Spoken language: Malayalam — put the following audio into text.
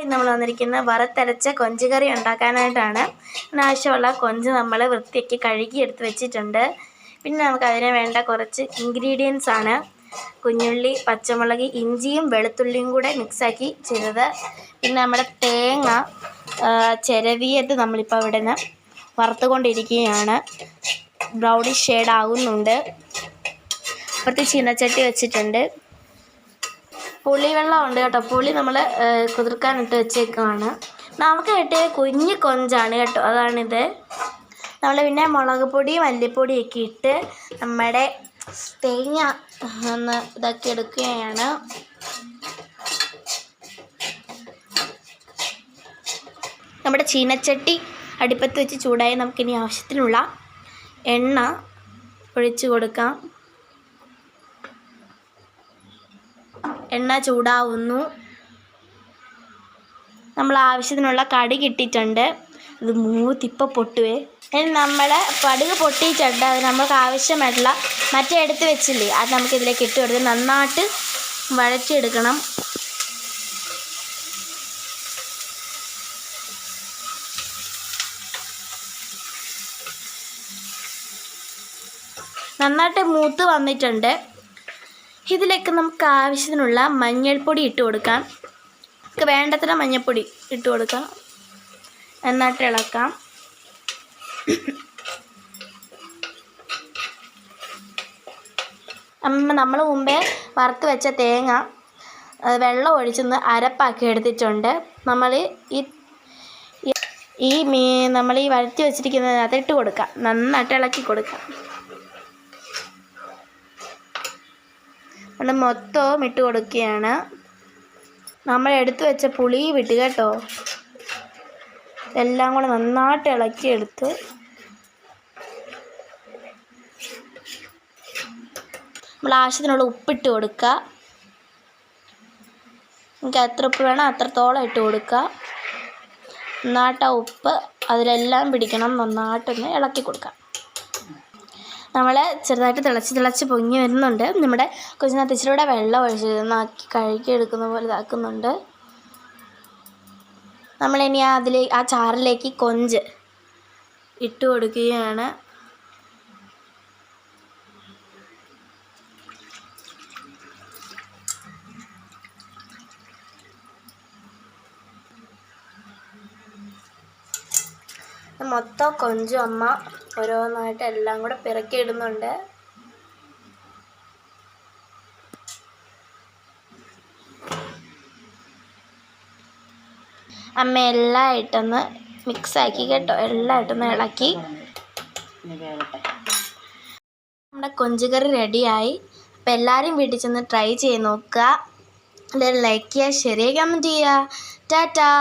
നമ്മൾ വന്നിരിക്കുന്ന വറുത്തരച്ച കൊഞ്ച് കറി ഉണ്ടാക്കാനായിട്ടാണ്. ഇതിനാവശ്യമുള്ള കൊഞ്ച് നമ്മൾ വൃത്തിയാക്കി കഴുകി എടുത്ത് വെച്ചിട്ടുണ്ട്. പിന്നെ നമുക്ക് അതിന് വേണ്ട കുറച്ച് ഇൻഗ്രീഡിയൻസ് ആണ് കുഞ്ഞുള്ളി, പച്ചമുളക്, ഇഞ്ചിയും വെളുത്തുള്ളിയും കൂടെ മിക്സാക്കി ചെയ്തത്. പിന്നെ നമ്മുടെ തേങ്ങ ചിരവിയത് നമ്മളിപ്പോൾ ഇവിടെ നിന്ന് വറുത്തുകൊണ്ടിരിക്കുകയാണ്. ബ്രൗണിഷ് ഷെയ്ഡ് ആകുന്നുണ്ട്. അപ്പുറത്ത് ചീനച്ചട്ടി വെച്ചിട്ടുണ്ട്. പുളിവെള്ളം ഉണ്ട് കേട്ടോ. പുളി നമ്മൾ കുതിർക്കാനിട്ട് വെച്ചേക്കാണ്. നമുക്ക് കിട്ടിയ കുഞ്ഞ് കൊഞ്ചാണ് കേട്ടോ, അതാണിത്. നമ്മൾ പിന്നെ മുളക് പൊടി, മല്ലിപ്പൊടിയൊക്കെ ഇട്ട് നമ്മുടെ തേങ്ങ ഒന്ന് ഇതാക്കി എടുക്കുകയാണ്. നമ്മുടെ ചീനച്ചട്ടി അടുപ്പത്ത് വെച്ച് ചൂടായി നമുക്കിനി ആവശ്യത്തിനുള്ള എണ്ണ ഒഴിച്ച് കൊടുക്കാം. എണ്ണ ചൂടാവുന്നു. നമ്മൾ ആവശ്യത്തിനുള്ള കടുക് ഇട്ടിട്ടുണ്ട്. ഇത് മൂത്തിപ്പോൾ പൊട്ടുവേ. ഇനി നമ്മൾ കടുക് പൊട്ടിയിട്ടുണ്ട്. അത് നമുക്ക് ആവശ്യമായിട്ടുള്ള മറ്റേ എടുത്ത് വെച്ചില്ലേ, അത് നമുക്കിതിലേക്ക് ഇട്ട് കൊടുത്ത് നന്നായിട്ട് വഴറ്റിയെടുക്കണം. നന്നായിട്ട് മൂത്ത് വന്നിട്ടുണ്ട്. ഇതിലേക്ക് നമുക്ക് ആവശ്യത്തിനുള്ള മഞ്ഞൾപ്പൊടി ഇട്ട് കൊടുക്കാം. നമുക്ക് വേണ്ടത്ര മഞ്ഞൾപ്പൊടി ഇട്ട് കൊടുക്കാം. നന്നായിട്ട് ഇളക്കാം. നമ്മൾ മുമ്പേ വറുത്ത് വെച്ച തേങ്ങ വെള്ളം ഒഴിച്ചൊന്ന് അരപ്പാക്കി എടുത്തിട്ടുണ്ട്. നമ്മൾ ഈ വഴറ്റി വെച്ചിരിക്കുന്നതിനകത്ത് ഇട്ട് കൊടുക്കാം. നന്നായിട്ട് ഇളക്കി കൊടുക്കാം. നമ്മൾ മൊത്തവും ഇട്ട് കൊടുക്കുകയാണ്. നമ്മൾ എടുത്തു വെച്ച പുളി വിട്ട് കേട്ടോ. എല്ലാം കൂടെ നന്നായിട്ട് ഇളക്കിയെടുത്ത് നമ്മൾ ആവശ്യത്തിനുള്ള ഉപ്പിട്ട് കൊടുക്കുക. നമുക്ക് എത്ര ഉപ്പ് വേണം അത്രത്തോളം ഇട്ട് കൊടുക്കുക. നന്നായിട്ട് ആ ഉപ്പ് അതിലെല്ലാം പിടിക്കണം. നന്നായിട്ടൊന്ന് ഇളക്കി കൊടുക്കാം. നമ്മൾ ചെറുതായിട്ട് തിളച്ച് പൊങ്ങി വരുന്നുണ്ട്. നമ്മുടെ കൊച്ചിനകത്ത് ഇച്ചിരൂടെ വെള്ളം ഒഴിച്ച് നന്നാക്കി കഴുകി എടുക്കുന്ന പോലെ ഇതാക്കുന്നുണ്ട്. നമ്മളിനി ആ ചാറിലേക്ക് കൊഞ്ച് ഇട്ട് കൊടുക്കുകയാണ്. മൊത്തം കൊഞ്ചും അമ്മ ഓരോന്നായിട്ട് എല്ലാം കൂടെ പിറക്കി ഇടുന്നുണ്ട്. അമ്മ എല്ലാം ഇട്ടൊന്ന് മിക്സാക്കി കേട്ടോ. എല്ലാം ഇട്ടൊന്ന് ഇളക്കി. നമ്മുടെ കൊഞ്ചുകറി റെഡിയായി. അപ്പോൾ എല്ലാവരും വീട്ടിൽ ചെന്ന് ട്രൈ ചെയ്ത് നോക്കുക. എല്ലാവരും ലൈക്ക് ചെയ്യുക, ഷെയർ ചെയ്യുക, കമൻറ്റ് ചെയ്യുക. ടാറ്റാ.